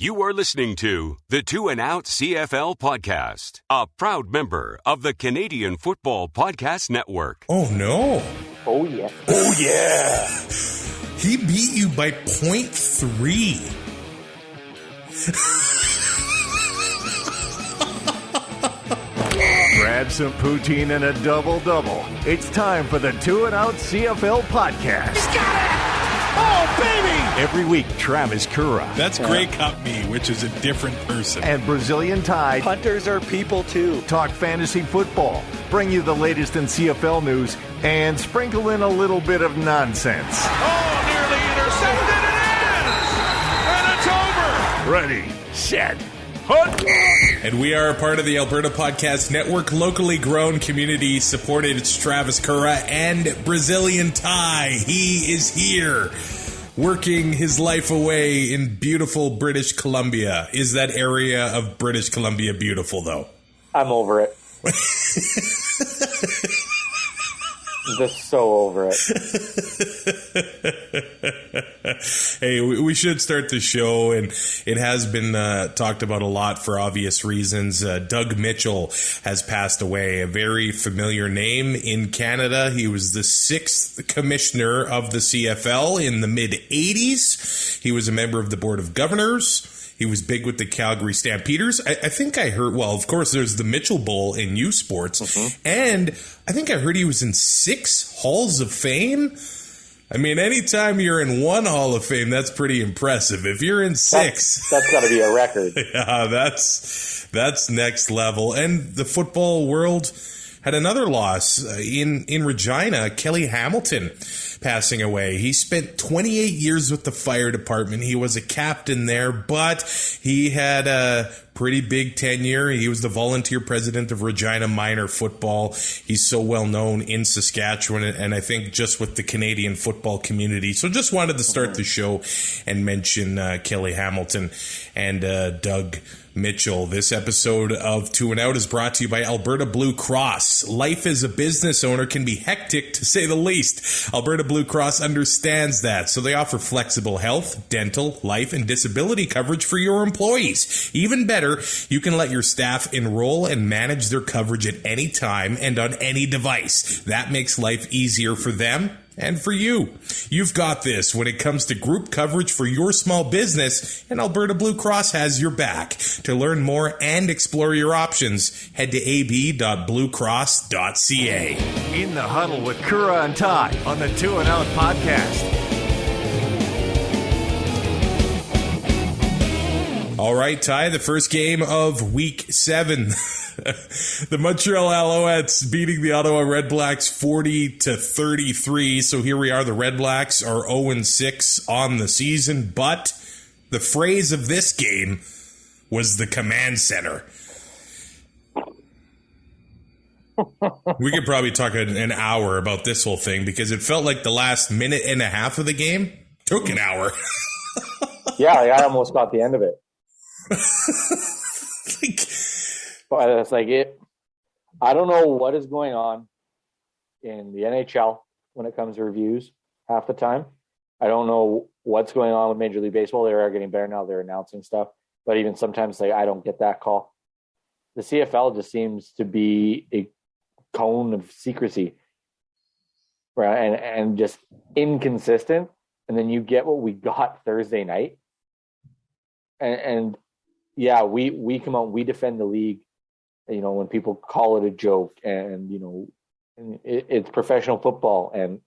You are listening to the Two and Out CFL podcast, a proud member of the Canadian Football Podcast Network. Oh, no. Oh, yeah. Oh, yeah. He beat you by 0.3. Grab some poutine and a double-double. It's time for the Two and Out CFL podcast. He's got it! Oh, baby! Every week, Travis Currah. That's Grey Cup me, which is a different person. And Brazilian Ty. Hunters are people, too. Talk fantasy football, bring you the latest in CFL news, and sprinkle in a little bit of nonsense. Oh, nearly intercepted. It is! And it's over! Ready, set, hunt! And we are a part of the Alberta Podcast Network, locally grown, community supported. It's Travis Currah and Brazilian Ty. He is here, working his life away in beautiful British Columbia. Is that area of British Columbia beautiful, though? I'm over it. Just so over it. Hey, we should start the show, and it has been talked about a lot for obvious reasons. Doug Mitchell has passed away, a very familiar name in Canada. He was the 6th commissioner of the CFL in the mid-'80s. He was a member of the Board of Governors. He was big with the Calgary Stampeders. I think I heard, well, of course, there's the Mitchell Bowl in U Sports. And I think I heard he was in 6 Halls of Fame. I mean, anytime you're in 1 Hall of Fame, that's pretty impressive. If you're in 6... That's got to be a record. Yeah, that's next level. And the football world had another loss in Regina. Kelly Hamilton passing away. He spent 28 years with the fire department. He was a captain there, but he had a pretty big tenure. He was the volunteer president of Regina Minor Football. He's so well known in Saskatchewan, and I think just with the Canadian football community. So just wanted to start the show and mention Kelly Hamilton and Doug Mitchell. This episode of Two and Out is brought to you by Alberta Blue Cross. Life as a business owner can be hectic, to say the least. Alberta Blue Cross understands that, so they offer flexible health, dental, life, and disability coverage for your employees. Even better, you can let your staff enroll and manage their coverage at any time and on any device. That makes life easier for them and for you. You've got this when it comes to group coverage for your small business, and Alberta Blue Cross has your back. To learn more and explore your options, head to ab.bluecross.ca. In the huddle with Currah and Ty on the Two and Out podcast. All right, Ty, the first game of Week 7. The Montreal Alouettes beating the Ottawa RedBlacks 40-33. So here we are. The RedBlacks are 0-6 on the season, but the phrase of this game was the command center. We could probably talk an hour about this whole thing because it felt like the last minute and a half of the game took an hour. Yeah, I almost got the end of it. But it's like I don't know what is going on in the NHL when it comes to reviews half the time. I don't know what's going on with Major League Baseball. They are getting better now. They're announcing stuff. But even sometimes I don't get that call. The CFL just seems to be a cone of secrecy, right? And just inconsistent. And then you get what we got Thursday night. And yeah, we come out, we defend the league, you know, when people call it a joke, and, you know, it's professional football, and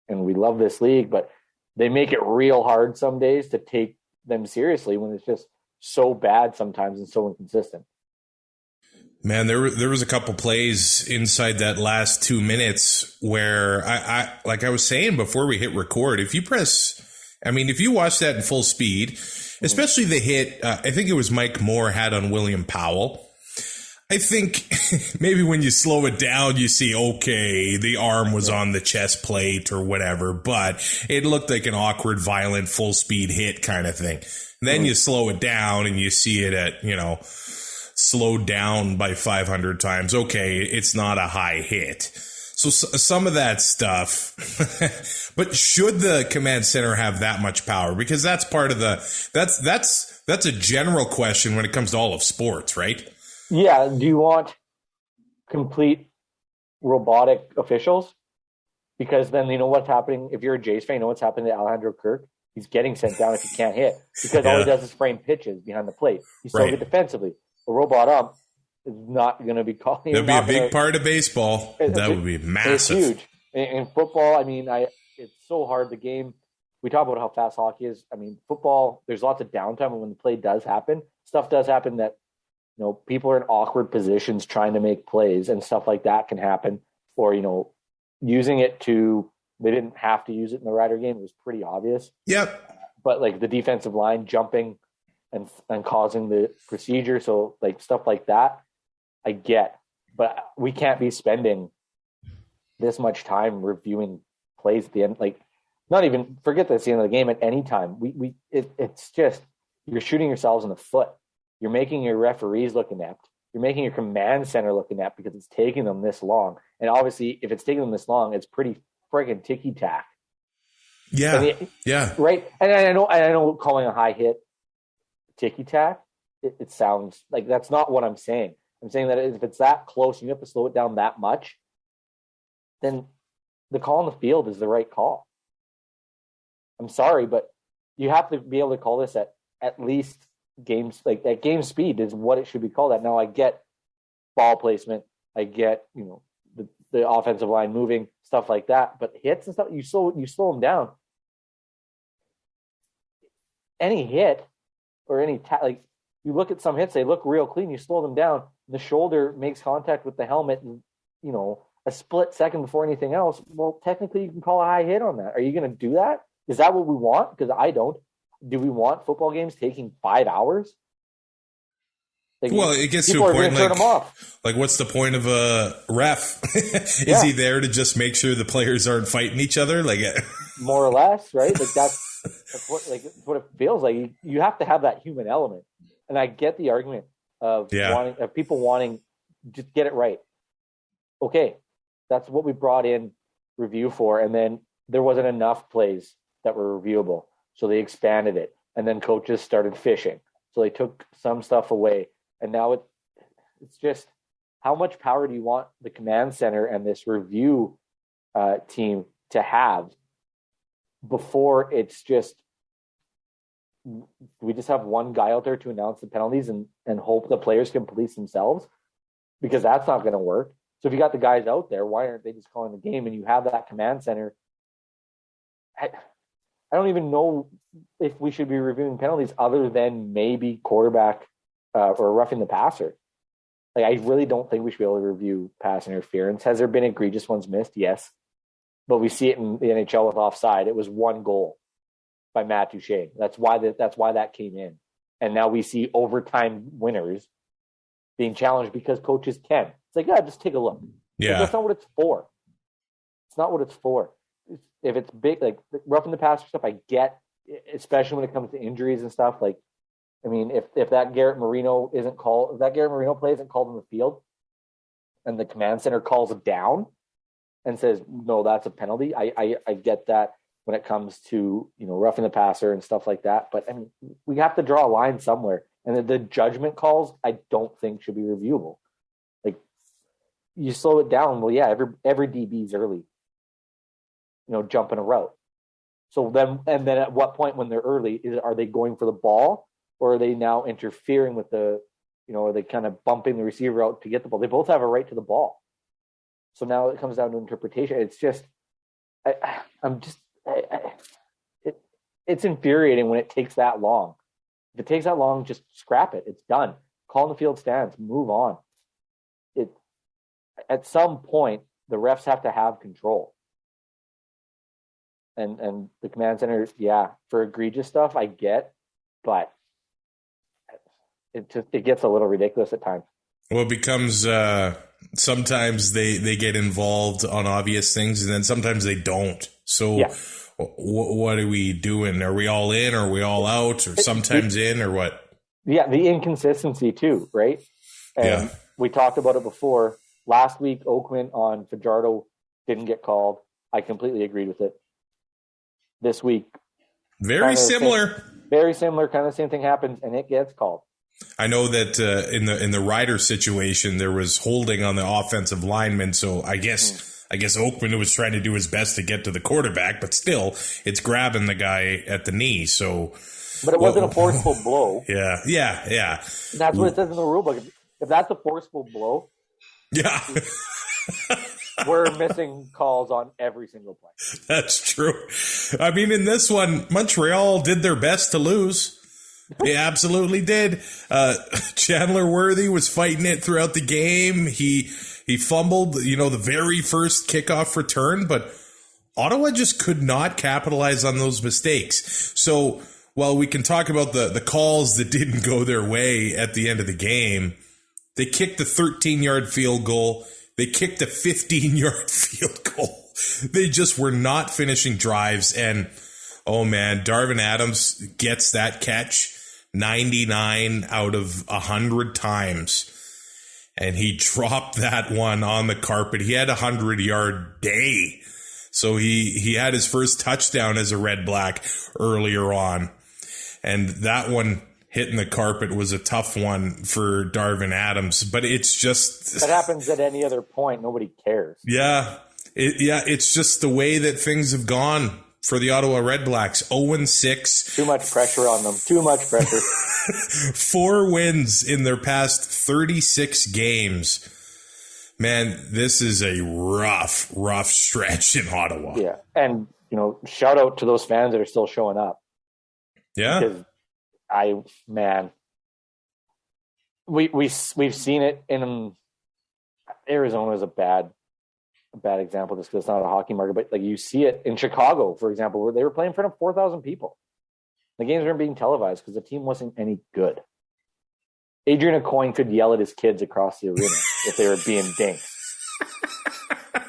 we love this league, but they make it real hard some days to take them seriously when it's just so bad sometimes and so inconsistent. Man, there was a couple plays inside that last 2 minutes where I like I was saying before we hit record, if you watch that in full speed, especially the hit, I think it was Mike Moore had on William Powell. I think maybe when you slow it down, you see, okay, the arm was on the chest plate or whatever, but it looked like an awkward, violent, full speed hit kind of thing. And then you slow it down and you see it at, you know, slowed down by 500 times. Okay, it's not a high hit. So some of that stuff, but should the command center have that much power? Because that's part of that's that's a general question when it comes to all of sports, right? Yeah. Do you want complete robotic officials? Because then you know what's happening. If you're a Jays fan, you know what's happening to Alejandro Kirk? He's getting sent down if he can't hit because all he does is frame pitches behind the plate. He's so good defensively. A robot ump is not going to be calling. That'd be a big part of baseball. That would be massive. It's huge. In football, I mean, it's so hard. The game, we talk about how fast hockey is. I mean, football, there's lots of downtime when the play does happen. Stuff does happen that, you know, people are in awkward positions trying to make plays and stuff like that can happen. Or, you know, using it to, they didn't have to use it in the Rider game. It was pretty obvious. Yep. But like the defensive line jumping and causing the procedure. So like stuff like that, I get. But we can't be spending this much time reviewing plays at the end. Like, not even forget that's the end of the game at any time. It's just, you're shooting yourselves in the foot. You're making your referees look inept. You're making your command center look inept because it's taking them this long. And obviously, if it's taking them this long, it's pretty friggin' ticky-tack. Yeah, right. And I know calling a high hit ticky-tack, it sounds like that's not what I'm saying. I'm saying that if it's that close and you have to slow it down that much, then the call on the field is the right call. I'm sorry, but you have to be able to call this at least games, like at game speed is what it should be called at. Now I get ball placement, I get, you know, the offensive line moving, stuff like that, but hits and stuff, you slow them down. Any hit or any like you look at some hits, they look real clean. You slow them down, the shoulder makes contact with the helmet, and you know, a split second before anything else. Well, technically, you can call a high hit on that. Are you going to do that? Is that what we want? Because I don't. Do we want football games taking 5 hours? Like, well, it gets to a point like what's the point of a ref? Is he there to just make sure the players aren't fighting each other? Like, more or less, right? Like that's what it feels like. You have to have that human element, and I get the argument of people wanting just get it right. Okay, that's what we brought in review for, and then there wasn't enough plays that were reviewable, so they expanded it, and then coaches started fishing, so they took some stuff away. And now it's just, how much power do you want the command center and this review team to have before it's just, we just have one guy out there to announce the penalties and hope the players can police themselves? Because that's not going to work. So if you got the guys out there, why aren't they just calling the game and you have that command center? I don't even know if we should be reviewing penalties other than maybe quarterback or roughing the passer. Like, I really don't think we should be able to review pass interference. Has there been egregious ones missed? Yes. But we see it in the NHL with offside. It was one goal by Matt Duchene. That's why that came in. And now we see overtime winners being challenged because coaches can. It's like, yeah, just take a look. Yeah. Like, that's not what it's for. It's not what it's for. If it's big, like roughing the passer stuff, I get, especially when it comes to injuries and stuff. Like, I mean, if that Garrett Marino play isn't called in the field, and the command center calls it down and says, no, that's a penalty. I get that when it comes to, you know, roughing the passer and stuff like that. But I mean, we have to draw a line somewhere, and the judgment calls I don't think should be reviewable. Like, you slow it down. Well, yeah, every DB is early, you know, jumping a route. So then at what point when they're early, are they going for the ball? Or are they now interfering with the, you know, are they kind of bumping the receiver out to get the ball? They both have a right to the ball. So now it comes down to interpretation. It's just, it's infuriating when it takes that long. If it takes that long, just scrap it. It's done. Call in the field stands. Move on. At some point, the refs have to have control. And the command center, yeah, for egregious stuff, I get, but it gets a little ridiculous at times. Well, it becomes sometimes they get involved on obvious things, and then sometimes they don't. So what are we doing? Are we all in? Or are we all out? Or sometimes in? Or what? Yeah, the inconsistency too, right? And we talked about it before. Last week, Oakman on Fajardo didn't get called. I completely agreed with it. This week, very similar. very similar kind of same thing happens, and it gets called. I know that in the Ryder situation, there was holding on the offensive lineman. So I guess Oakman was trying to do his best to get to the quarterback, but still, it's grabbing the guy at the knee. So, but it wasn't a forceful blow. Yeah. That's what it says in the rule book. If that's a forceful blow, yeah, we're missing calls on every single play. That's true. I mean, in this one, Montreal did their best to lose. They absolutely did. Chandler Worthy was fighting it throughout the game. He fumbled, the very first kickoff return, but Ottawa just could not capitalize on those mistakes. So while we can talk about the calls that didn't go their way at the end of the game, they kicked a 13-yard field goal. They kicked a 15-yard field goal. They just were not finishing drives. And, oh, man, Darvin Adams gets that catch 99 out of 100 times. And he dropped that one on the carpet. He had a 100-yard day. So he had his first touchdown as a Red Black earlier on. And that one hitting the carpet was a tough one for Darvin Adams. But it's just... That happens at any other point. Nobody cares. Yeah. It's just the way that things have gone for the Ottawa RedBlacks. 0-6. Too much pressure on them. Too much pressure. 4 wins in their past 36 games. Man, this is a rough stretch in Ottawa. Yeah. And, shout out to those fans that are still showing up. Yeah. Because we've seen it in Arizona is a bad example just because it's not a hockey market, but like you see it in Chicago, for example, where they were playing in front of 4,000 people. The games weren't being televised because the team wasn't any good. Adrian Aucoin could yell at his kids across the arena if they were being dinks.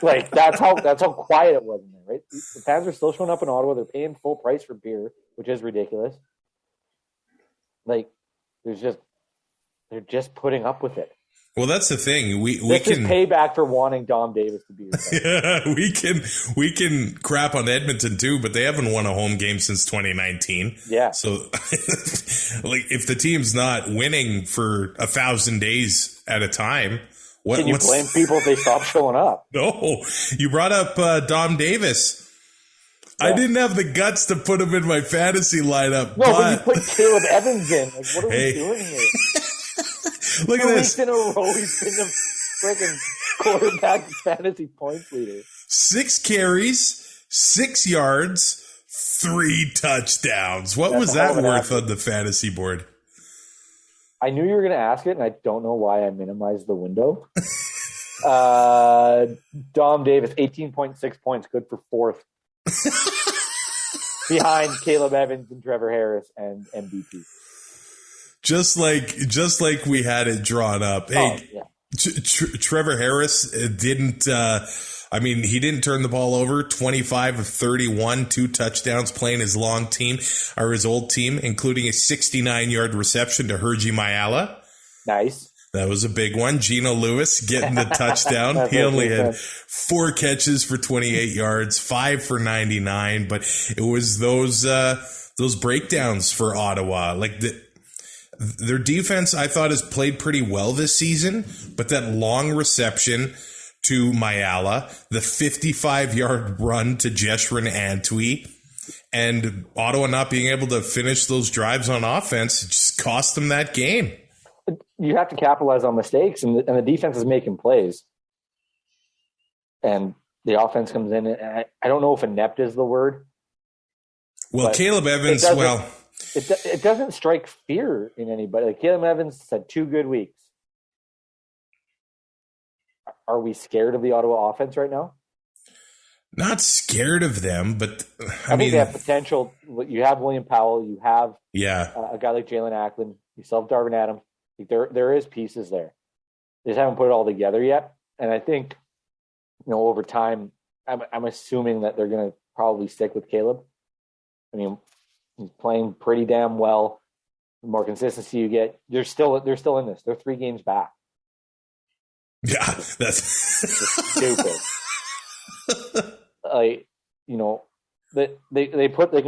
Like that's how quiet it was in there, right? The fans are still showing up in Ottawa. They're paying full price for beer, which is ridiculous. Like they're just putting up with it. Well, that's the thing. We this can is payback for wanting Dom Davis to be your coach. Yeah, we can crap on Edmonton too, but they haven't won a home game since 2019. Yeah. So, like, if the team's not winning for 1,000 days at a time, can you blame people if they stop showing up? No, you brought up Dom Davis. Yeah. I didn't have the guts to put him in my fantasy lineup. No, but you put Caleb Evans in. Like, what are we doing here? Look at this. 2 weeks in a row, he's been the freaking quarterback fantasy points leader. 6 carries, 6 yards, 3 touchdowns. What was that worth on the fantasy board? I knew you were going to ask it, and I don't know why I minimized the window. Dom Davis, 18.6 points, good for 4th. Behind Caleb Evans and Trevor Harris and MVP. Just like we had it drawn up. Hey, yeah. Trevor Harris didn't. He didn't turn the ball over. 25 of 31, 2 touchdowns, playing his old team, including a 69-yard reception to Hergy Mayala. Nice. That was a big one. Geno Lewis getting the touchdown. He only had 4 catches for 28 yards, 5 for 99. But it was those breakdowns for Ottawa. Like their defense, I thought, has played pretty well this season. But that long reception to Mayala, the 55-yard run to Jeshrin Antwi, and Ottawa not being able to finish those drives on offense just cost them that game. You have to capitalize on mistakes, and the defense is making plays. And the offense comes in, and I don't know if inept is the word. Well, Caleb Evans, it doesn't strike fear in anybody. Like Caleb Evans had 2 good weeks. Are we scared of the Ottawa offense right now? Not scared of them, but I think they have potential. You have William Powell. You have a guy like Jalen Acklin. You still have Darvin Adams. There is pieces there. They just haven't put it all together yet. And I think, over time, I'm assuming that they're going to probably stick with Caleb. I mean, he's playing pretty damn well. The more consistency you get, they're still in this. They're 3 games back. Yeah, that's stupid. They can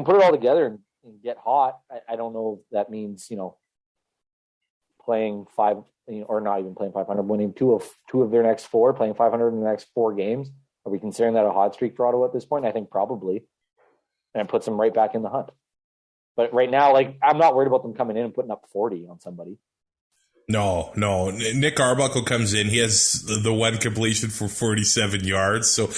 put it all together, and and get hot. I don't know if that means, playing five, or not even playing 500, winning two of their next four, playing 500 in the next 4 games. Are we considering that a hot streak for Ottawa at this point? I think probably. And it puts them right back in the hunt. But right now, I'm not worried about them coming in and putting up 40 on somebody. No. Nick Arbuckle comes in. He has the one completion for 47 yards. So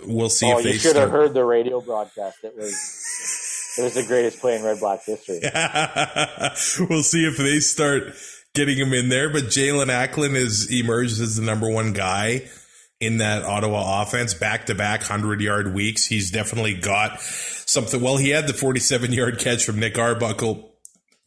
we'll see if they you should have heard the radio broadcast. It was the greatest play in RedBlacks history. We'll see if they start getting him in there. But Jalen Acklin has emerged as the number one guy in that Ottawa offense, back-to-back 100-yard weeks. He's definitely got something. Well, he had the 47-yard catch from Nick Arbuckle.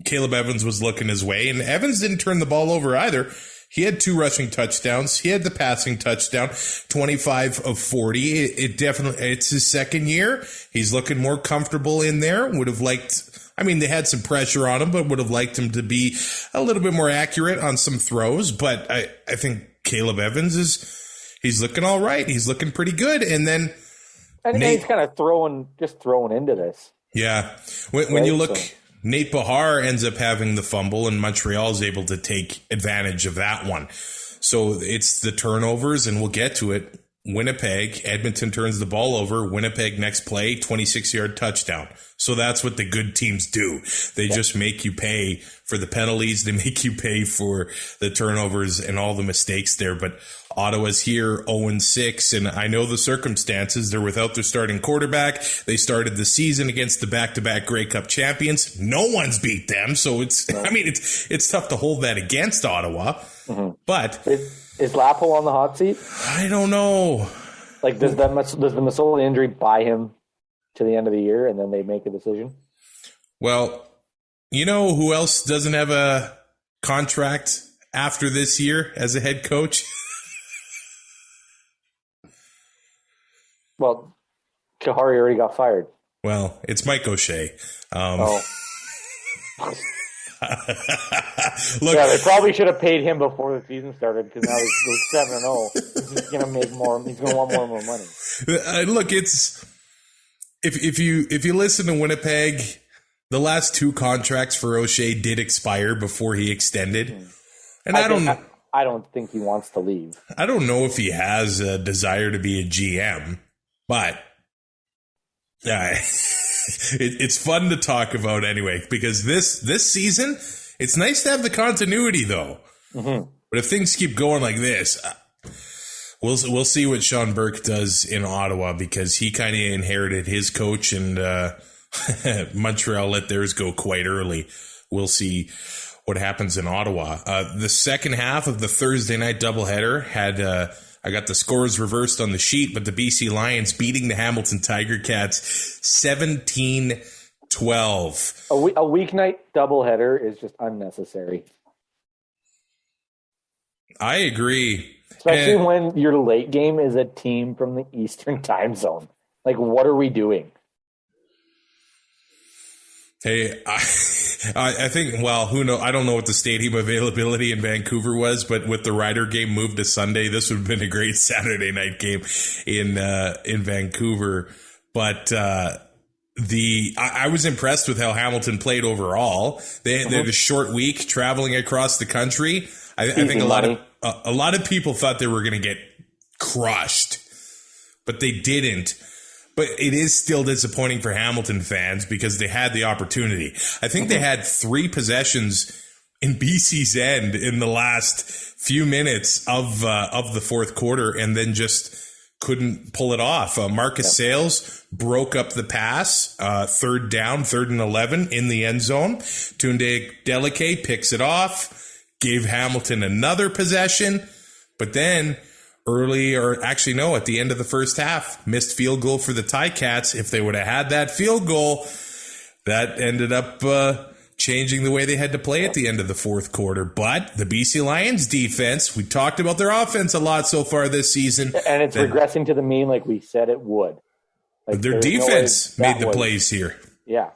Caleb Evans was looking his way, and Evans didn't turn the ball over either. He had 2 rushing touchdowns. He had the passing touchdown, 25 of 40. It's his second year. He's looking more comfortable in there. Would have liked, they had some pressure on him, but would have liked him to be a little bit more accurate on some throws. But I think Caleb Evans he's looking all right. He's looking pretty good. And then he's kind of throwing into this. Yeah. When you look, Nate Bahar ends up having the fumble, and Montreal is able to take advantage of that one. So it's the turnovers, and we'll get to it. Winnipeg, Edmonton turns the ball over. Winnipeg next play, 26-yard touchdown. So that's what the good teams do. They just make you pay for the penalties. They make you pay for the turnovers and all the mistakes there. But Ottawa's here 0-6, and I know the circumstances. They're without their starting quarterback. They started the season against the back-to-back Grey Cup champions. No one's beat them, so it's tough to hold that against Ottawa. Mm-hmm. But is Lapo on the hot seat? I don't know. Does the Masoli injury buy him to the end of the year, and then they make a decision? Well, you know who else doesn't have a contract after this year as a head coach? Well, Kahari already got fired. Well, it's Mike O'Shea. Look, they probably should have paid him before the season started, because now he's 7-0. He's going to make more. He's going to want more money. Look, it's if you listen to Winnipeg, the last 2 contracts for O'Shea did expire before he extended, and I don't think he wants to leave. I don't know if he has a desire to be a GM, but it's fun to talk about anyway, because this season, it's nice to have the continuity though. Mm-hmm. But if things keep going like this, we'll see what Sean Burke does in Ottawa, because he kind of inherited his coach, and Montreal let theirs go quite early. We'll see what happens in Ottawa. The second half of the Thursday night doubleheader had, I got the scores reversed on the sheet, but the BC Lions beating the Hamilton Tiger Cats 17-12. A weeknight doubleheader is just unnecessary. I agree. Especially when your late game is a team from the Eastern time zone. What are we doing? Hey, I think, well, who knows? I don't know what the stadium availability in Vancouver was, but with the Ryder game moved to Sunday, this would have been a great Saturday night game in Vancouver. But I was impressed with how Hamilton played overall. They had a short week traveling across the country. I think a lot of people thought they were going to get crushed, but they didn't. But it is still disappointing for Hamilton fans, because they had the opportunity. I think they had 3 possessions in BC's end in the last few minutes of the fourth quarter, and then just couldn't pull it off. Marcus Sales broke up the pass, 3rd down, 3rd and 11 in the end zone. Tunde Deleke picks it off, gave Hamilton another possession, but then at the end of the first half, missed field goal for the Ticats. If they would have had that field goal, that ended up changing the way they had to play at the end of the fourth quarter. But the BC Lions defense, we talked about their offense a lot so far this season. And it's regressing to the mean like we said it would. Their defense made the plays here. Yeah.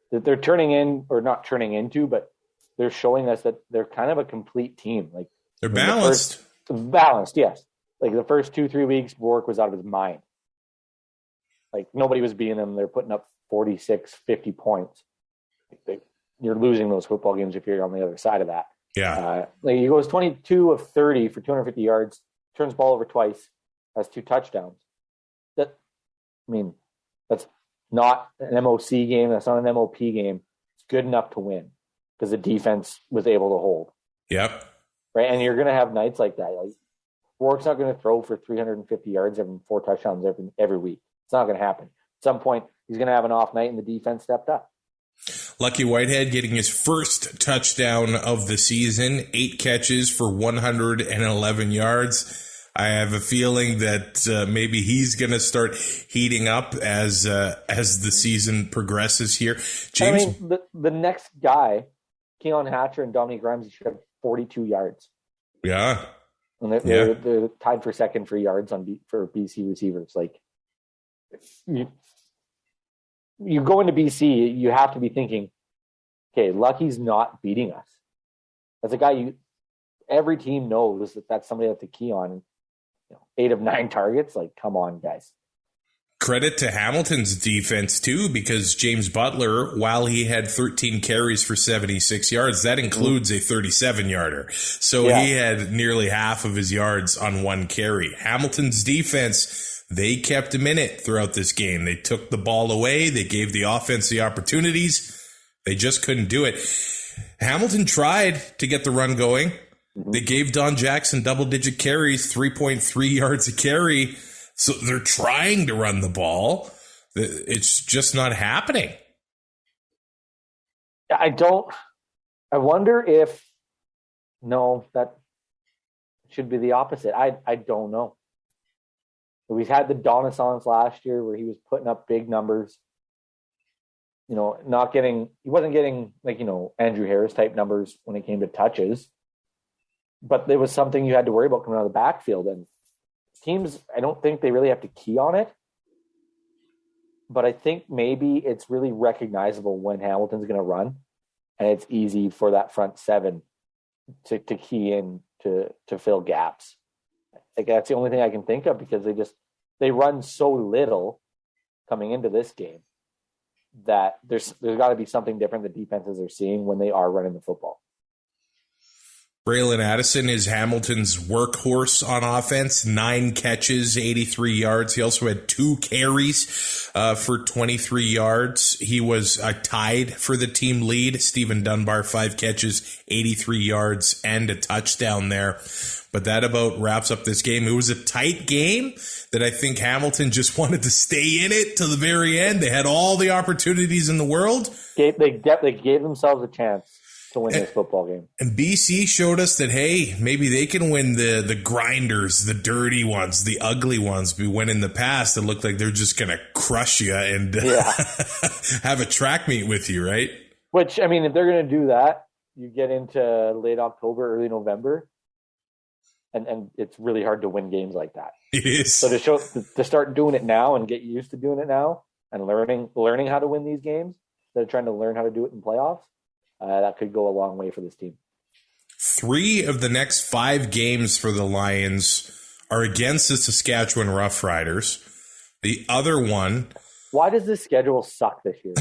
They're turning in, or not turning into, but they're showing us that they're kind of a complete team. They're balanced. Balanced, yes. The first 2-3 weeks, Bork was out of his mind. Nobody was beating them. They're putting up 46, 50 points. you're losing those football games if you're on the other side of that. Yeah. He goes 22 of 30 for 250 yards, turns ball over twice, has 2 touchdowns. That's not an MOC game. That's not an MOP game. It's good enough to win because the defense was able to hold. Yep. Right. And you're going to have nights like that. Like, Rourke's not going to throw for 350 yards and 4 touchdowns every week. It's not going to happen. At some point, he's going to have an off night and the defense stepped up. Lucky Whitehead getting his first touchdown of the season, 8 catches for 111 yards. I have a feeling that maybe he's going to start heating up as the season progresses here. James, I mean, the next guy, Keon Hatcher and Dominique Grimes, should have 42 yards. Yeah. And they're tied for second for yards for BC receivers. Like, you go into BC, you have to be thinking, okay, Lucky's not beating us. That's a guy every team knows that's somebody that's a key on. 8 of 9 targets. Like, come on, guys. Credit to Hamilton's defense, too, because James Butler, while he had 13 carries for 76 yards, that includes a 37-yarder. So he had nearly half of his yards on 1 carry. Hamilton's defense, they kept him in it throughout this game. They took the ball away. They gave the offense the opportunities. They just couldn't do it. Hamilton tried to get the run going. They gave Don Jackson double-digit carries, 3.3 yards a carry. So they're trying to run the ball. It's just not happening. I wonder if, no, that should be the opposite. I don't know. We've had the Donassance last year where he was putting up big numbers. He wasn't getting Andrew Harris type numbers when it came to touches. But there was something you had to worry about coming out of the backfield. And teams, I don't think they really have to key on it. But I think maybe it's really recognizable when Hamilton's going to run. And it's easy for that front 7 to key in to fill gaps. Like, that's the only thing I can think of, because they run so little coming into this game that there's got to be something different the defenses are seeing when they are running the football. Braylon Addison is Hamilton's workhorse on offense, 9 catches, 83 yards. He also had 2 carries for 23 yards. He was tied for the team lead. Stephen Dunbar, 5 catches, 83 yards, and a touchdown there. But that about wraps up this game. It was a tight game that I think Hamilton just wanted to stay in it to the very end. They had all the opportunities in the world. They gave themselves a chance to win this football game. And BC showed us that, hey, maybe they can win the grinders, the dirty ones, the ugly ones. When in the past, it looked like they're just going to crush you and have a track meet with you, right? Which, I mean, if they're going to do that, you get into late October, early November, and it's really hard to win games like that. It is. So to start doing it now and get used to doing it now and learning how to win these games, instead of trying to learn how to do it in playoffs, that could go a long way for this team. 3 of the next 5 games for the Lions are against the Saskatchewan Roughriders. The other one... Why does this schedule suck this year?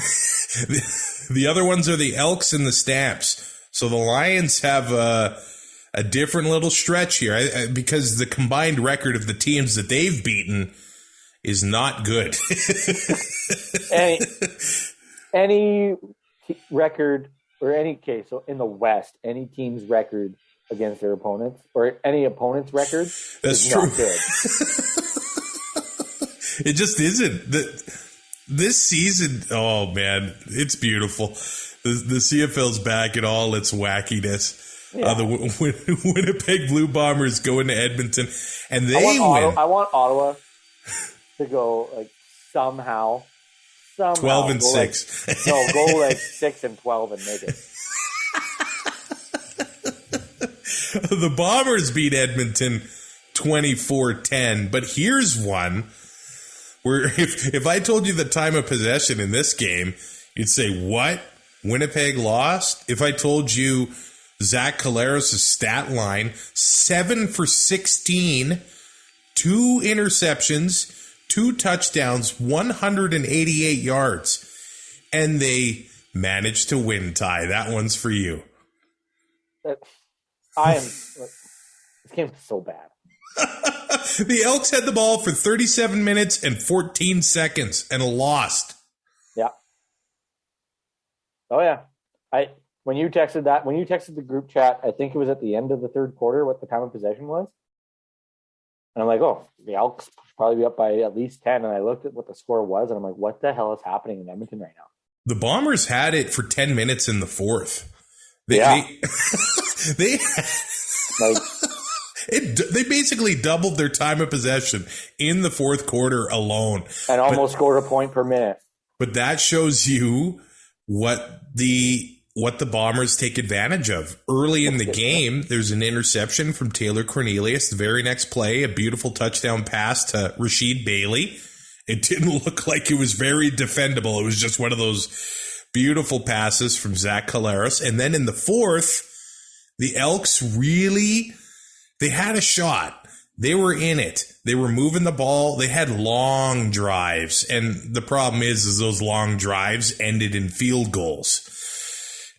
The other ones are the Elks and the Stamps. So the Lions have a different little stretch here because the combined record of the teams that they've beaten is not good. Any record... Or any case, so in the West, any team's record against their opponents, or any opponent's record, is not good. It just isn't. This season, oh man, it's beautiful. The CFL's back in all its wackiness. Yeah. The Winnipeg Blue Bombers go into Edmonton, and they win. I want Ottawa to go like somehow 12-6. Go like 6-12 and make it. The Bombers beat Edmonton 24-10, but here's one where if I told you the time of possession in this game, you'd say, what? Winnipeg lost? If I told you Zach Collaros' stat line, 7 for 16, 2 interceptions, 2 touchdowns, 188 yards. And they managed to win, Ty. That one's for you. This game is so bad. The Elks had the ball for 37 minutes and 14 seconds and lost. Yeah. Oh, yeah. When you texted the group chat, I think it was at the end of the third quarter, what the time of possession was. And I'm like, oh, the Elks probably be up by at least 10. And I looked at what the score was, and I'm like, what the hell is happening in Edmonton right now? The Bombers had it for 10 minutes in the fourth. They basically doubled their time of possession in the fourth quarter alone. And almost scored a point per minute. But that shows you what the Bombers take advantage of. Early in the game, there's an interception from Taylor Cornelius. The very next play, a beautiful touchdown pass to Rasheed Bailey. It didn't look like it was very defendable. It was just one of those beautiful passes from Zach Collaros. And then in the fourth, the Elks they had a shot. They were in it. They were moving the ball. They had long drives. And the problem is those long drives ended in field goals.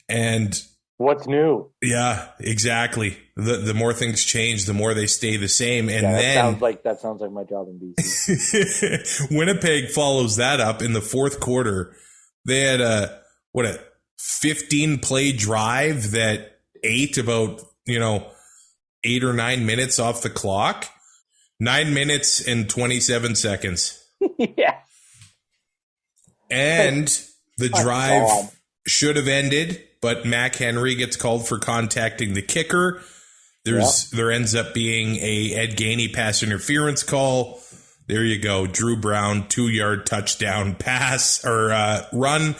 And what's new? Yeah, exactly. The more things change, the more they stay the same. And that sounds like my job in BC. Winnipeg follows that up in the fourth quarter. They had a 15-play drive that ate about 8 or 9 minutes off the clock. 9 minutes and 27 seconds. Yeah. And the drive should have ended, but Mac Henry gets called for contacting the kicker. There ends up being a Ed Gainey pass interference call. There you go. Drew Brown, 2-yard touchdown pass or run.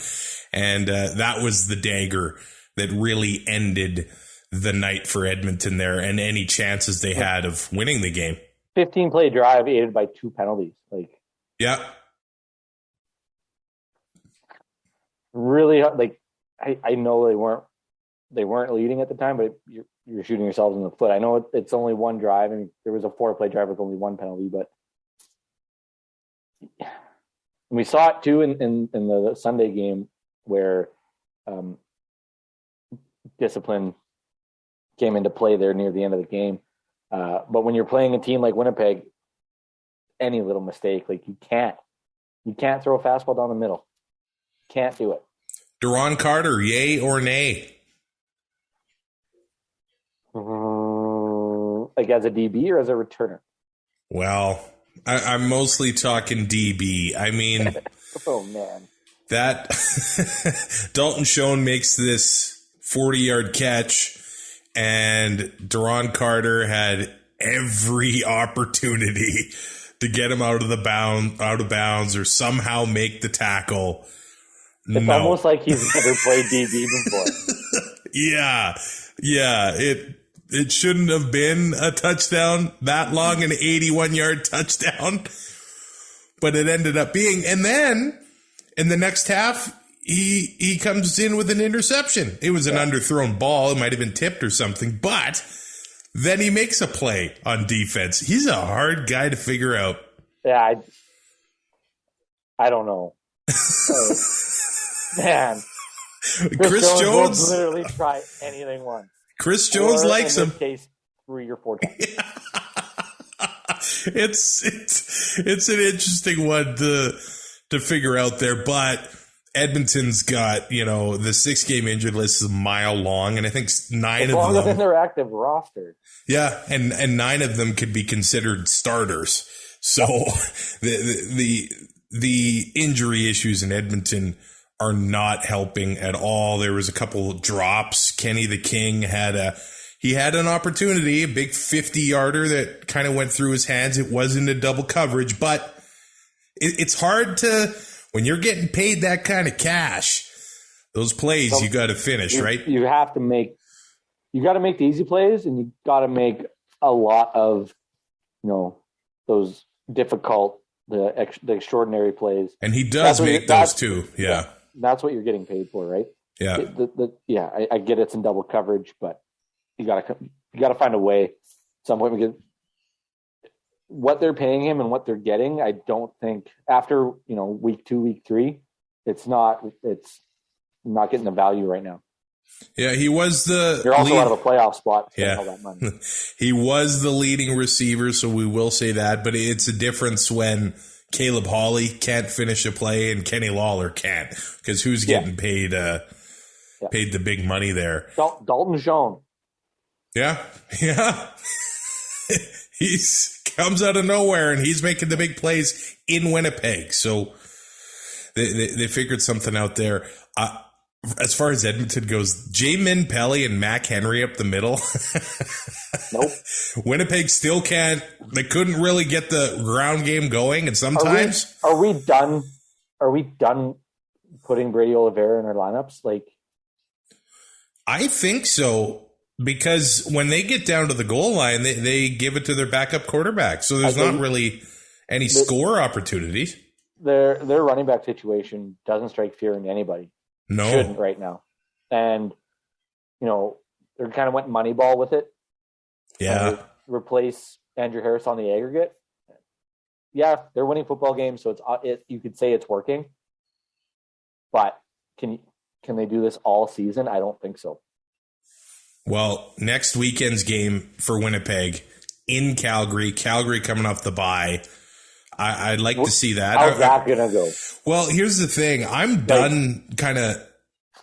And that was the dagger that really ended the night for Edmonton there and any chances they had of winning the game. 15-play drive aided by 2 penalties. Yeah. Really, I know they weren't leading at the time, but you're shooting yourselves in the foot. I know it's only one drive, and there was a 4-play drive with only 1 penalty, but we saw it too in the Sunday game where discipline came into play there near the end of the game. But when you're playing a team like Winnipeg, any little mistake, you can't throw a fastball down the middle. Can't do it. Duron Carter, yay or nay? As a DB or as a returner? Well, I'm mostly talking DB. I mean, oh man, that Dalton Schoen makes this 40-yard catch, and Duron Carter had every opportunity to get him out of bounds, or somehow make the tackle. It's almost like he's never played DB before. Yeah. It shouldn't have been a touchdown that long, an 81-yard touchdown, but it ended up being. And then in the next half, he comes in with an interception. It was an underthrown ball. It might have been tipped or something, but then he makes a play on defense. He's a hard guy to figure out. Yeah, I don't know. Man, Chris Jones will literally try anything once. Chris Jones likes him. In this case, 3 or 4 times. It's an interesting one to figure out there, but Edmonton's got, the 6-game injured list is a mile long, and I think 9 of them. Longer than their active roster. Yeah, and 9 of them could be considered starters. So the injury issues in Edmonton are not helping at all. There was a couple of drops. Kenny the King had an opportunity, a big 50-yarder that kind of went through his hands. It wasn't a double coverage, but it's hard to, when you're getting paid that kind of cash, those plays you got to finish, right? You got to make the easy plays, and you got to make a lot of, those difficult, the extraordinary plays. And he does make those too. Yeah. That's what you're getting paid for, right? Yeah. I get it's in double coverage, but you gotta find a way at some point, because what they're paying him and what they're getting, I don't think after week 2, week 3, it's not getting the value right now. Yeah, he was the You're also out of a playoff spot. Yeah. All that money. He was the leading receiver, so we will say that. But it's a difference when Caleb Hawley can't finish a play and Kenny Lawler can't, because who's getting paid the big money there? Dalton Schoen. Yeah. He's comes out of nowhere and he's making the big plays in Winnipeg. So they figured something out there. As far as Edmonton goes, Jamin Pelly and Mac Henry up the middle. Nope. Winnipeg still can't. They couldn't really get the ground game going, and sometimes are we done? Are we done putting Brady Oliveira in our lineups? Like, I think so, because when they get down to the goal line, they give it to their backup quarterback. So there's not really any score opportunities. Their running back situation doesn't strike fear into anybody. No. Shouldn't right now. And, they kind of went Moneyball with it. Yeah. Replace Andrew Harris on the aggregate. Yeah, they're winning football games, so you could say it's working. But can they do this all season? I don't think so. Well, next weekend's game for Winnipeg in Calgary coming off the bye. I'd like to see that. How's that going to go? Well, here's the thing. I'm done kind of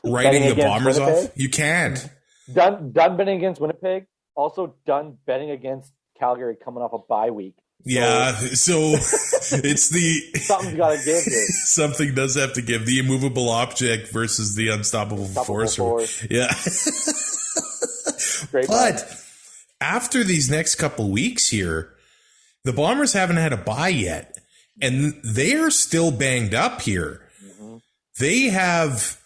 writing the Bombers Winnipeg? off. You can't. Done betting against Winnipeg. Also done betting against Calgary coming off a bye week. So it's something's got to give here. Something does have to give. The immovable object versus the unstoppable force. Yeah. Great. But after these next couple weeks here, the Bombers haven't had a bye yet, and they are still banged up here. Mm-hmm. They have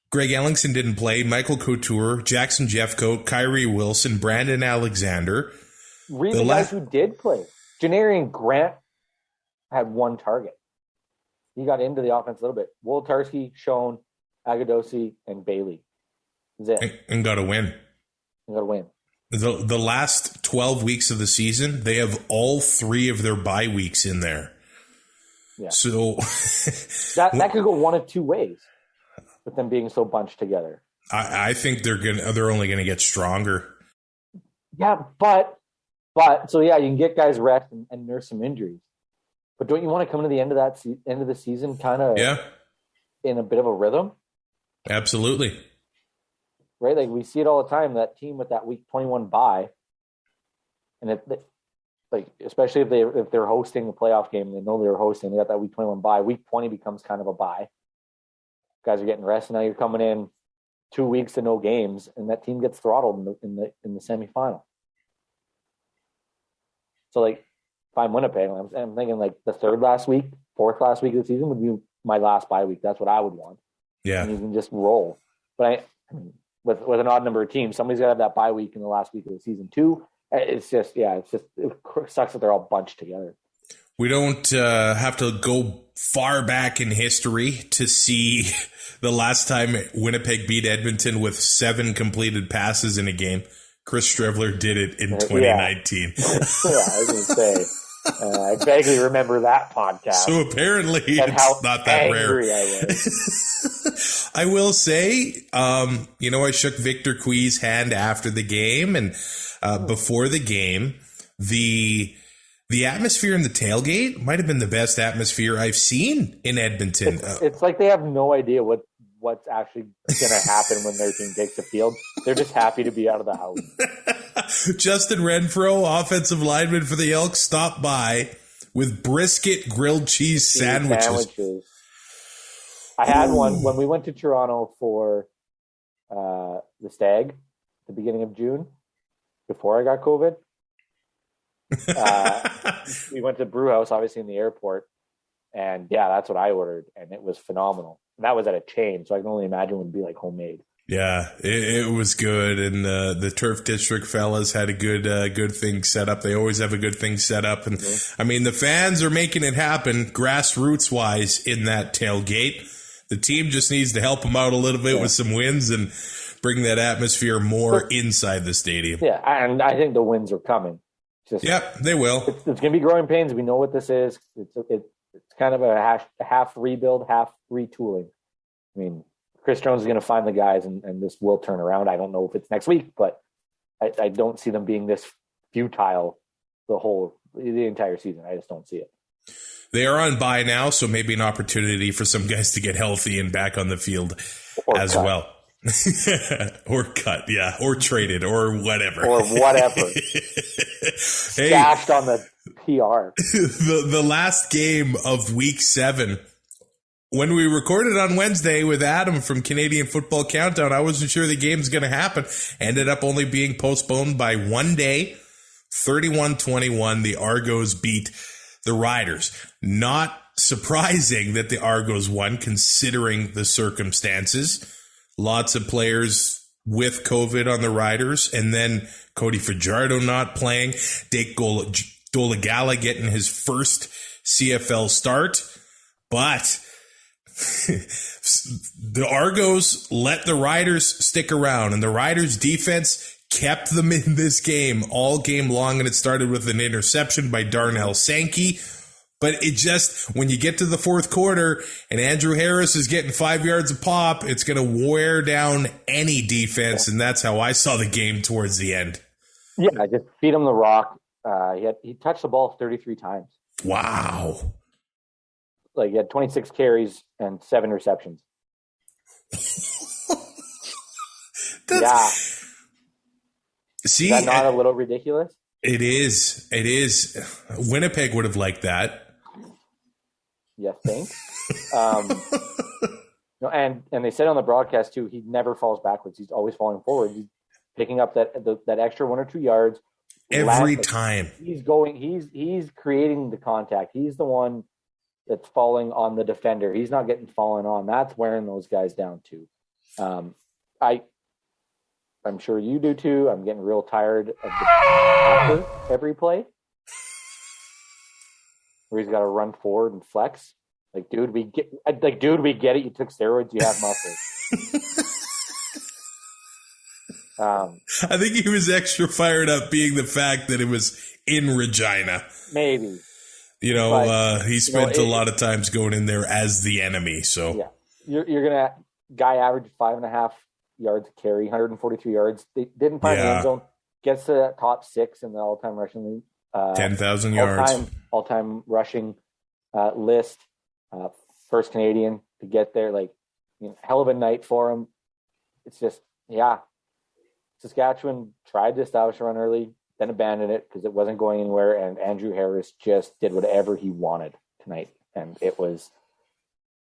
Greg Ellingson didn't play, Michael Couture, Jackson Jeffcoat, Kyrie Wilson, Brandon Alexander. Read the guys who did play. Janarian Grant had one target. He got into the offense a little bit. Wolodarski, Schoen, Agadosi, and Bailey. That's it. And got a win. The last 12 weeks of the season, they have all three of their bye weeks in there. Yeah. So that could go one of two ways with them being so bunched together. I think they're only gonna get stronger. Yeah, but so yeah, you can get guys rest and nurse some injuries. But don't you want to come to the end of end of the season kind of in a bit of a rhythm? Absolutely. Right, like we see it all the time. That team with that week 21 bye, and especially if they're hosting a playoff game, they know they're hosting. They got that week 21 bye. Week 20 becomes kind of a bye. Guys are getting rest, and now you're coming in 2 weeks to no games, and that team gets throttled in the semifinal. So if I'm Winnipeg, I'm thinking the fourth last week of the season would be my last bye week. That's what I would want. Yeah, and you can just roll. But with an odd number of teams, somebody's got to have that bye week in the last week of the season too. It sucks that they're all bunched together. We don't have to go far back in history to see the last time Winnipeg beat Edmonton with 7 completed passes in a game. Chris Strevler did it in 2019. Yeah, I was going to say. I vaguely remember that podcast. So apparently it's not that rare. I was. I will say, I shook Victor Cui's hand after the game, and before the game, the atmosphere in the tailgate might have been the best atmosphere I've seen in Edmonton. It's like they have no idea what's actually going to happen when their team takes the field. They're just happy to be out of the house. Justin Renfro, offensive lineman for the Elks, stopped by with brisket grilled cheese sandwiches. I had one when we went to Toronto for the Stag at the beginning of June, before I got COVID. We went to Brew House, obviously in the airport, and that's what I ordered, and it was phenomenal. And that was at a chain, so I can only imagine it would be like homemade. Yeah, it was good, and the Turf District fellas had a good thing set up. They always have a good thing set up, and I mean the fans are making it happen grassroots wise in that tailgate. The team just needs to help them out a little bit with some wins and bring that atmosphere more inside the stadium. Yeah, and I think the wins are coming. They will. It's going to be growing pains. We know what this is. It's kind of a half rebuild, half retooling. I mean, Chris Jones is going to find the guys, and this will turn around. I don't know if it's next week, but I don't see them being this futile the entire season. I just don't see it. They are on bye now, so maybe an opportunity for some guys to get healthy and back on the field as well. Or cut, yeah, or traded, or whatever. Stashed on the PR. The last game of Week 7, when we recorded on Wednesday with Adam from Canadian Football Countdown, I wasn't sure the game's going to happen. Ended up only being postponed by 1 day. 31-21, the Argos beat the Riders. Not surprising that the Argos won, considering the circumstances. Lots of players with COVID on the Riders, and then Cody Fajardo not playing. Dake Dolegala getting his first CFL start. But the Argos let the Riders stick around, and the Riders' defense kept them in this game all game long, and it started with an interception by Darnell Sankey. But it just, when you get to the fourth quarter and Andrew Harris is getting 5 yards a pop, it's going to wear down any defense, and that's how I saw the game towards the end. Yeah, just feed him the rock. He touched the ball 33 times. Wow. Like, he had 26 carries and 7 receptions. Yeah. See, is that not a little ridiculous? It is. It is. Winnipeg would have liked that. You think? No, and they said on the broadcast too, he never falls backwards. He's always falling forward. He's picking up that extra 1 or 2 yards every time. He's creating the contact. He's the one that's falling on the defender. He's not getting fallen on. That's wearing those guys down too. I'm sure you do too. I'm getting real tired of the every play where he's got to run forward and flex. Like, dude, we get it. You took steroids. You have muscles. I think he was extra fired up being the fact that it was in Regina. Maybe. He spent a lot of times going in there as the enemy. So yeah, you're gonna guy averaged 5.5 yards a carry, 143 yards. They didn't find the end zone. Gets to that top 6 in the all-time rushing league. 10,000 yards. All-time rushing list. First Canadian to get there. Like, hell of a night for him. It's just, yeah. Saskatchewan tried to establish a run early, then abandoned it because it wasn't going anywhere, and Andrew Harris just did whatever he wanted tonight. And it was,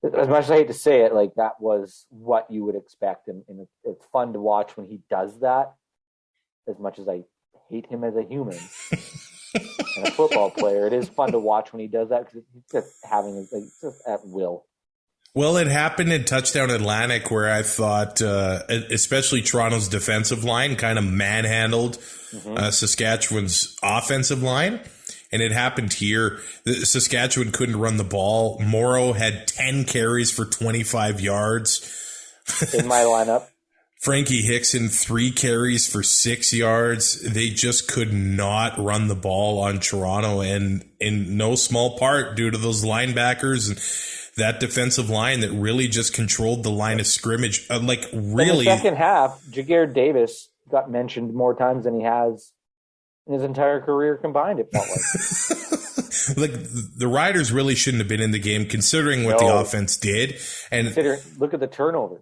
as much as I hate to say it, like, that was what you would expect. And it's fun to watch when he does that, as much as I hate him as a human and a football player. It is fun to watch when he does that because he's just just at will. Well, it happened in Touchdown Atlantic where I thought, especially Toronto's defensive line kind of manhandled Saskatchewan's offensive line. And it happened here. Saskatchewan couldn't run the ball. Morrow had 10 carries for 25 yards. In my lineup. Frankie Hickson, 3 carries for 6 yards. They just could not run the ball on Toronto, and in no small part due to those linebackers and that defensive line that really just controlled the line of scrimmage. Really. In the second half, Jagger Davis got mentioned more times than he has in his entire career combined, it felt like. Like, the Riders really shouldn't have been in the game considering what the offense did. And look at the turnovers.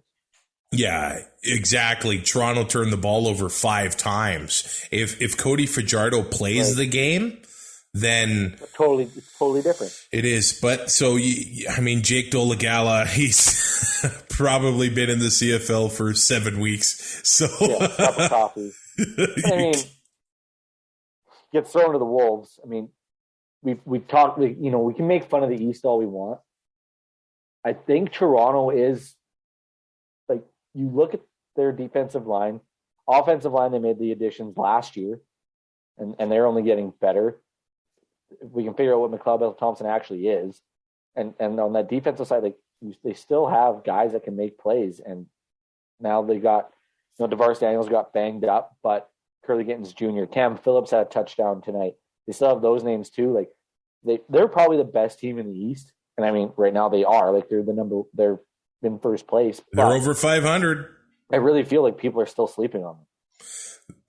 Yeah, exactly. Toronto turned the ball over 5 times. If Cody Fajardo plays the game, then it's totally different. It is. But so, Jake Dolegala, he's probably been in the CFL for 7 weeks. So yeah, cup of coffee. Gets thrown to the Wolves. We've talked. We can make fun of the East all we want. I think Toronto is, like, you look at their defensive line, offensive line. They made the additions last year, and they're only getting better. If we can figure out what McLeod Thompson actually is, and on that defensive side, they still have guys that can make plays. And now they got, DeVaris Daniels got banged up, but Curly Gittins Jr., Cam Phillips had a touchdown tonight. They still have those names too. Like, they're probably the best team in the East. And right now they are. Like, they're in first place. They're over 500. I really feel like people are still sleeping on them.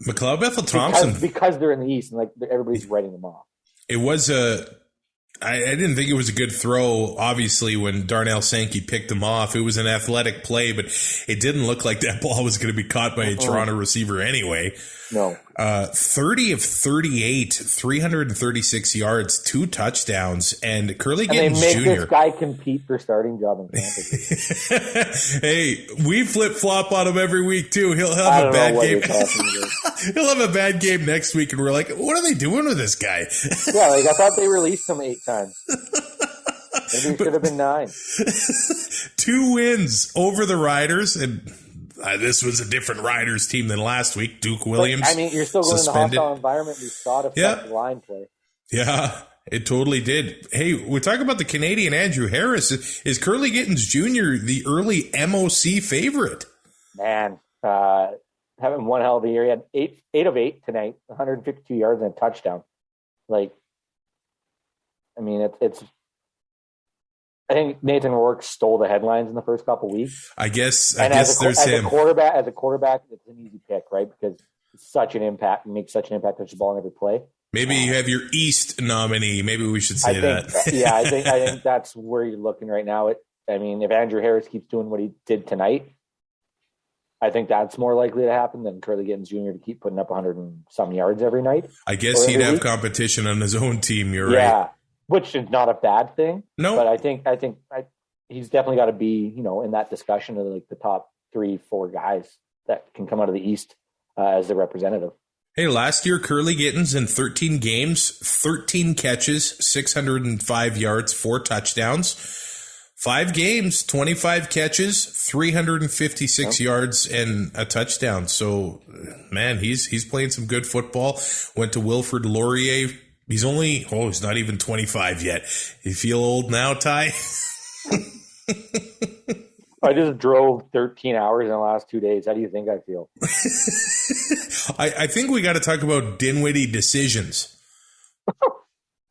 McLeod Bethel-Thompson. Because they're in the East and like everybody's writing them off. It was I didn't think it was a good throw, obviously, when Darnell Sankey picked him off. It was an athletic play, but it didn't look like that ball was going to be caught by a Toronto receiver anyway. No. 30 of 38, 336 yards, 2 touchdowns, and Curly Gittens Jr. And they make this guy compete for starting job in fantasy. Hey, we flip-flop on him every week, too. He'll have a bad game. He'll have a bad game next week, and we're like, what are they doing with this guy? Yeah, like I thought they released him 8 times. Maybe it should have been 9. 2 wins over the Riders, and this was a different Riders team than last week. Duke Williams, I mean, you're still going suspended. in the hostile environment. We saw it affect the line play. Yeah, it totally did. Hey, we talk about the Canadian Andrew Harris. Is Curly Gittens Jr. the early MOC favorite? Man, having one hell of a year. He had 8 of 8 tonight, 152 yards and a touchdown. Like, I mean, it's. I think Nathan Rourke stole the headlines in the first couple weeks. I guess there's him. As a quarterback, it's an easy pick, right? Because it's such an impact. He makes such an impact touch the ball in every play. Maybe you have your East nominee. Maybe we should say that. Yeah, I think that's where you're looking right now. I mean, if Andrew Harris keeps doing what he did tonight, I think that's more likely to happen than Curly Gittens Jr. to keep putting up 100 and some yards every night. I guess he'd have competition on his own team. You're right. Yeah. Which is not a bad thing. No, but I think he's definitely got to be, in that discussion of like the top 3-4 guys that can come out of the East as the representative. Hey, last year Curly Gittens in 13 games, 13 catches, 605 yards, 4 touchdowns. 5 games, 25 catches, 356 yards, and a touchdown. So, man, he's playing some good football. Went to Wilfrid Laurier. He's not even 25 yet. You feel old now, Ty? I just drove 13 hours in the last 2 days. How do you think I feel? I think we got to talk about Dinwiddie decisions.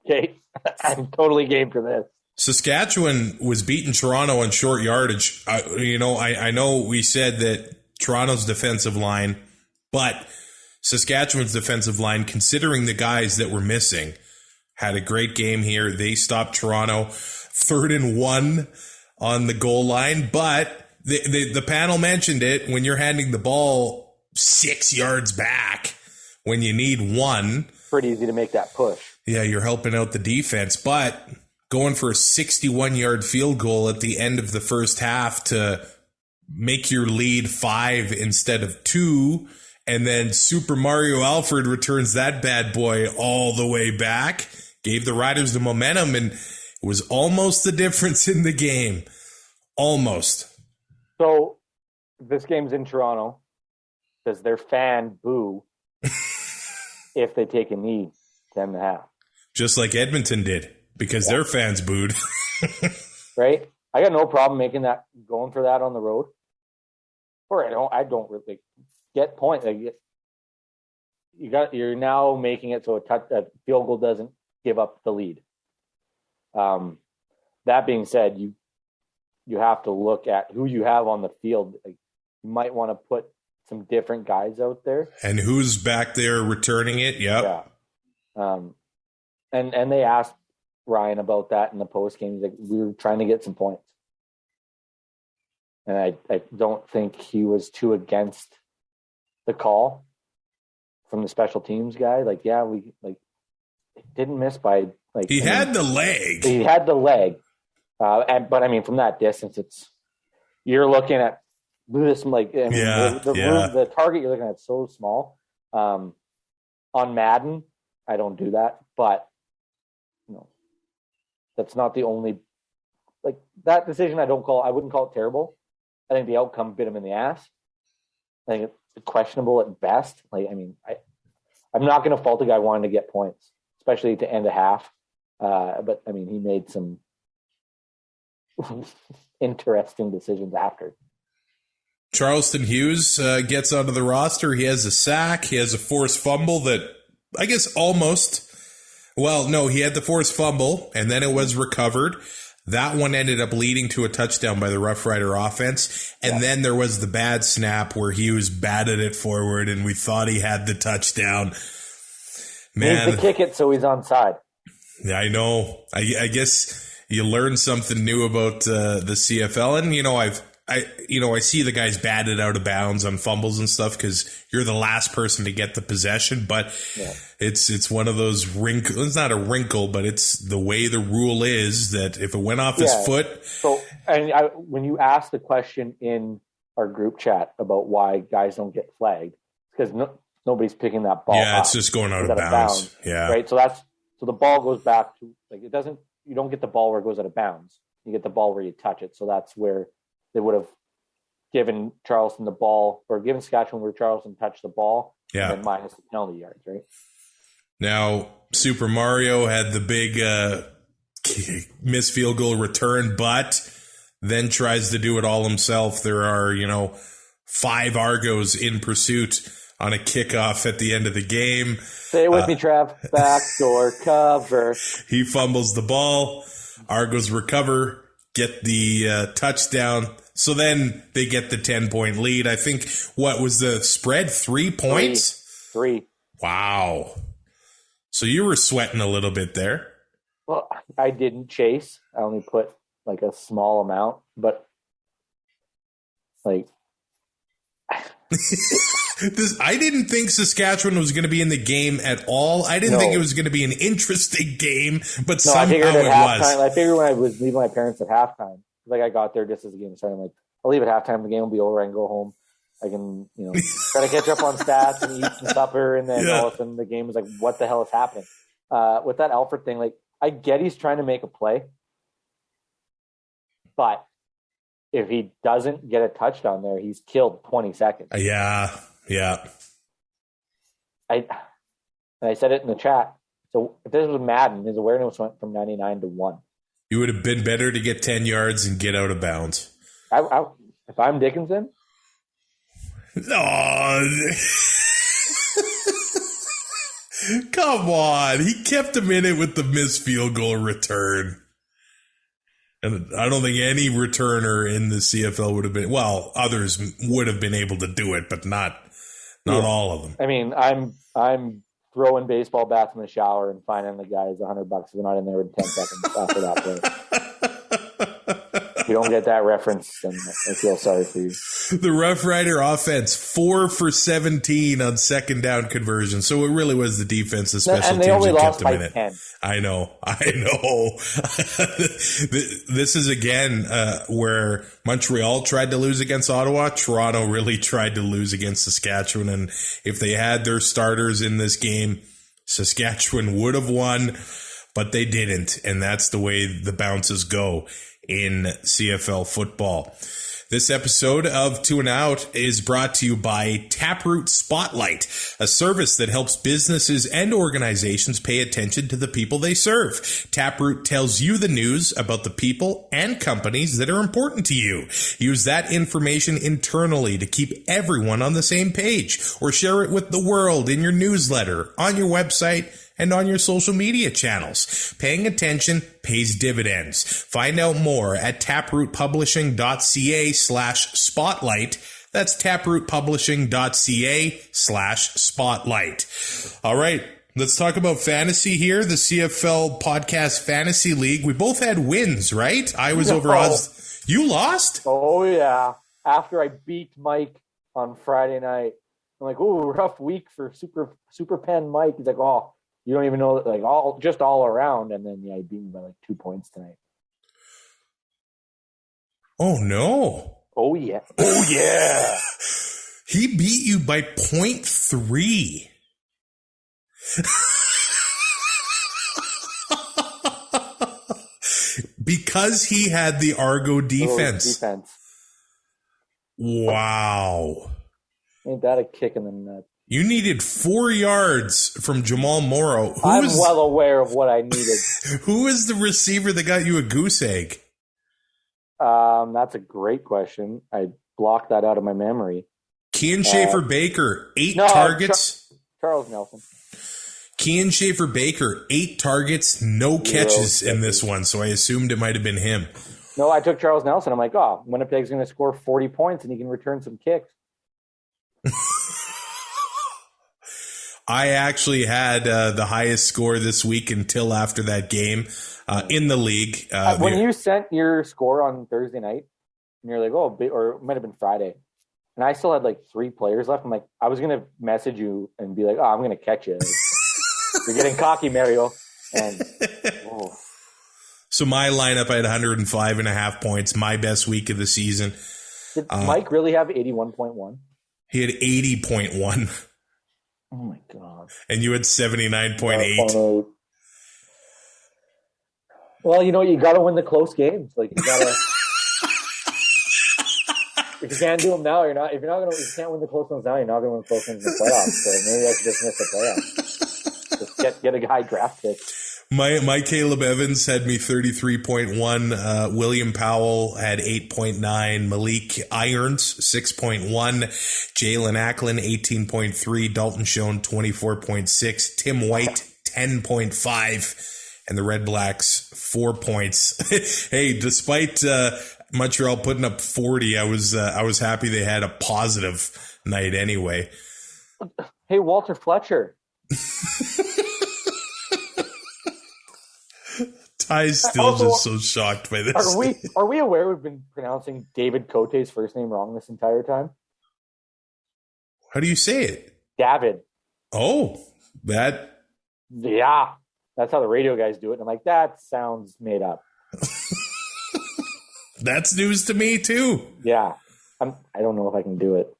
Okay. I'm totally game for this. Saskatchewan was beating Toronto on short yardage. I know we said that Toronto's defensive line, but Saskatchewan's defensive line, considering the guys that were missing, had a great game here. They stopped Toronto 3rd and 1 on the goal line, but the panel mentioned it. When you're handing the ball 6 yards back, when you need 1. Pretty easy to make that push. Yeah, you're helping out the defense, but going for a 61-yard field goal at the end of the first half to make your lead 5 instead of 2, and then Super Mario Alfred returns that bad boy all the way back, gave the Riders the momentum, and it was almost the difference in the game. Almost. So this game's in Toronto. Does their fan boo if they take a knee 10.5? Just like Edmonton did, because their fans booed. Right? I got no problem going for that on the road. Or I don't really get point. Like you're now making it so a field goal doesn't give up the lead. That being said, you have to look at who you have on the field. Like, you might want to put some different guys out there. And who's back there returning it? Yep. Yeah. And they asked Ryan about that in the post game. He's like, we were trying to get some points. And I don't think he was too against the call from the special teams guy. Like, yeah, we didn't miss by like he had the leg. He had the leg. But I mean, from that distance, you're looking at this like the target you're looking at is so small. On Madden, I don't do that, but that's not the only like that decision. I wouldn't call it terrible. I think the outcome bit him in the ass. I think it's questionable at best. Like, I mean, I'm not going to fault a guy wanting to get points, especially to end a half. But I mean, he made some interesting decisions after. Charleston Hughes gets onto the roster. He has a sack. He has a forced fumble that I guess almost. Well, no, he had the forced fumble, and then it was recovered. That one ended up leading to a touchdown by the Rough Rider offense. And then there was the bad snap where he was batted it forward and we thought he had the touchdown. Man, needs to kick it so he's onside. Yeah, I know. I guess you learn something new about the CFL. And, I see the guys batted out of bounds on fumbles and stuff because you're the last person to get the possession. But it's one of those wrinkles. It's not a wrinkle, but it's the way the rule is that if it went off his foot. So, when you asked the question in our group chat about why guys don't get flagged, because nobody's picking that ball. Yeah, it's just going out of bounds. Yeah, right. So the ball goes back to it doesn't. You don't get the ball where it goes out of bounds. You get the ball where you touch it. So that's where they would have given Charleston the ball, or given Saskatchewan where Charleston touched the ball, and then minus the penalty yards, right? Now, Super Mario had the big missed field goal return, but then tries to do it all himself. There are, 5 Argos in pursuit on a kickoff at the end of the game. Say it with me, Trav. Backdoor cover. He fumbles the ball. Argos recover, get the touchdown. So then they get the 10-point lead. I think, what was the spread? 3 points? 3. Wow. So you were sweating a little bit there. Well, I didn't chase. I only put like a small amount, but like... I didn't think Saskatchewan was going to be in the game at all. I didn't think it was going to be an interesting game, but somehow it was. I figured when I was leaving my parents at halftime, like I got there just as the game started. I'm like, I'll leave at halftime. The game will be over. I can go home. I can, try to catch up on stats and eat some supper. And then all of a sudden the game was like, what the hell is happening? With that Alfred thing, like I get he's trying to make a play, but if he doesn't get a touchdown there, he's killed 20 seconds. Yeah. I said it in the chat. So if this was Madden, his awareness went from 99 to 1. You would have been better to get 10 yards and get out of bounds. If I'm Dickinson? No. Come on. He kept him in it with the missed field goal return. And I don't think any returner in the CFL would have been, well, others would have been able to do it, but not all of them. I mean, I'm throwing baseball bats in the shower and finding the guys $100 if they're not in there in 10 seconds after that play. If you don't get that reference, then I feel sorry for you. The Rough Rider offense, 4 for 17 on second down conversion. So it really was the defense, the special teams that kept them in it. 10. I know. This is again where Montreal tried to lose against Ottawa. Toronto really tried to lose against Saskatchewan. And if they had their starters in this game, Saskatchewan would have won, but they didn't. And that's the way the bounces go in CFL football. This episode of Two and Out is brought to you by Taproot Spotlight, a service that helps businesses and organizations pay attention to the people they serve. Taproot tells you the news about the people and companies that are important to you. Use that information internally to keep everyone on the same page, or share it with the world in your newsletter, on your website, and on your social media channels. Paying attention pays dividends. Find out more at taprootpublishing.ca/spotlight. That's taprootpublishing.ca/spotlight. All right, let's talk about fantasy here. The CFL Podcast Fantasy League. We both had wins, right? I was over Oz. You lost? Oh, yeah. After I beat Mike on Friday night, I'm like, oh, rough week for Super Pen Mike. He's like, oh, you don't even know, like all around. And then, he beat me by like 2 points tonight. Oh, no. Oh, yeah. Oh, yeah. He beat you by 0.3. Because he had the Argo defense. Wow. Ain't that a kick in the nuts? You needed 4 yards from Jamal Morrow. I'm well aware of what I needed. Who is the receiver that got you a goose egg? That's a great question. I blocked that out of my memory. Kian Schaefer-Baker, 8 targets. Charles Nelson. Kean Schaefer-Baker, 8 targets, no catches in this one, so I assumed it might have been him. No, I took Charles Nelson. I'm like, Winnipeg's going to score 40 points and he can return some kicks. I actually had the highest score this week until after that game in the league. When you sent your score on Thursday night, and you're like, or it might have been Friday, and I still had like 3 players left. I'm like, I was going to message you and be like, I'm going to catch you. You're getting cocky, Mario. And So my lineup, I had 105.5 points, my best week of the season. Did Mike really have 81.1? He had 80.1. Oh, my God. And you had 79.8. Well, you got to win the close games. Like, you got to. If you can't do them now, if you can't win the close ones now, you're not going to win close ones in the playoffs. So maybe I should just miss the playoffs. Just get a high draft pick. My Caleb Evans had me 33.1. William Powell had 8.9. Malik Irons, 6.1. Jalen Acklin, 18.3. Dalton Schoen, 24.6. Tim White, 10.5. And the RedBlacks, 4 points. Hey, despite Montreal putting up 40, I was happy they had a positive night anyway. Hey, Walter Fletcher. Ty's still just so shocked by this. Are we aware we've been pronouncing David Cote's first name wrong this entire time? How do you say it? David. Oh, that. Yeah, that's how the radio guys do it. And I'm like, that sounds made up. That's news to me too. Yeah, I don't know if I can do it.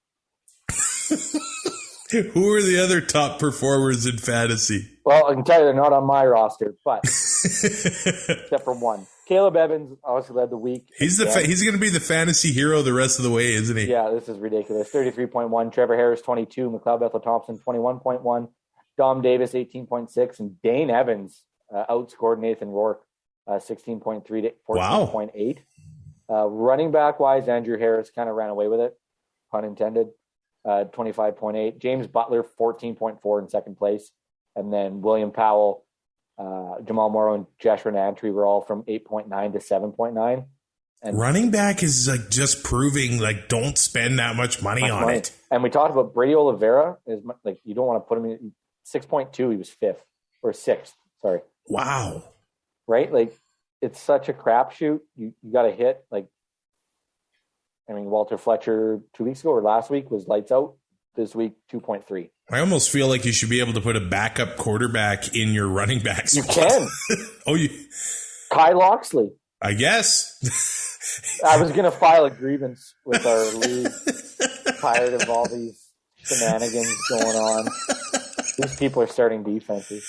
Who are the other top performers in fantasy? Well, I can tell you they're not on my roster, but except for one. Caleb Evans obviously led the week. He's going to be the fantasy hero the rest of the way, isn't he? Yeah, this is ridiculous. 33.1. Trevor Harris, 22. McLeod Bethel-Thompson, 21.1. Dom Davis, 18.6. And Dane Evans outscored Nathan Rourke, 16.3 to 14.8. Wow. Running back-wise, Andrew Harris kind of ran away with it, pun intended. 25.8. James Butler, 14.4 in second place. And then William Powell, Jamal Morrow, and Joshua Nantry were all from 8.9 to 7.9. And running back is like just proving like don't spend that much money on it. And we talked about Brady Oliveira. Is like you don't want to put him in 6.2. He was 5th or 6th. Sorry. Wow. Right? Like it's such a crapshoot. You got to hit like. I mean, Walter Fletcher 2 weeks ago or last week was lights out. This week, 2.3. I almost feel like you should be able to put a backup quarterback in your running back spot. You can. Kai Loxley. I guess. I was going to file a grievance with our league. Tired of all these shenanigans going on. These people are starting defenses.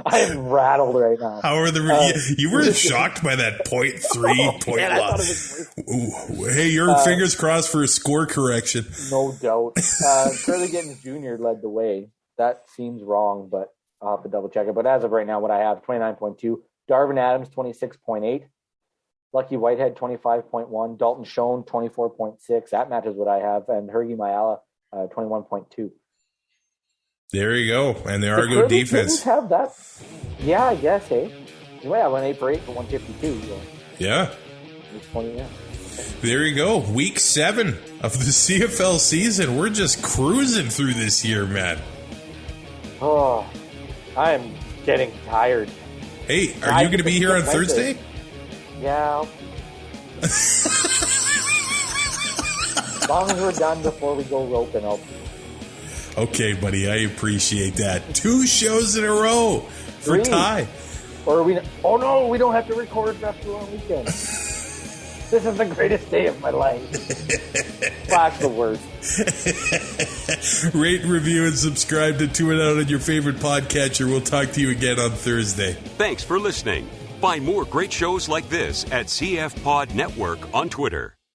I am rattled right now. How are the you were shocked by that 0.3 point loss. Hey, your fingers crossed for a score correction. No doubt. Curly Gittins Jr. led the way. That seems wrong, but I'll have to double check it. But as of right now, what I have 29.2. Darvin Adams 26.8. Lucky Whitehead 25.1. Dalton Schoen 24.6. That matches what I have, and Hergy Mayala 21.2. There you go. And the Argo defense. Have that? Yeah, I guess, hey. You might have an 8 for 8 for 152. So. Yeah. 20, yeah. There you go. Week 7 of the CFL season. We're just cruising through this year, man. Oh, I am getting tired. Hey, are you going to be here on Thursday? Yeah. As long as we're done before we go roping, I'll. Okay, buddy, I appreciate that. 2 shows in a row for 3. Ty. Or we? Oh no, we don't have to record after a weekend. This is the greatest day of my life. Flash the worst. Rate, review, and subscribe to Two and Out on your favorite podcatcher. We'll talk to you again on Thursday. Thanks for listening. Find more great shows like this at CF Pod Network on Twitter.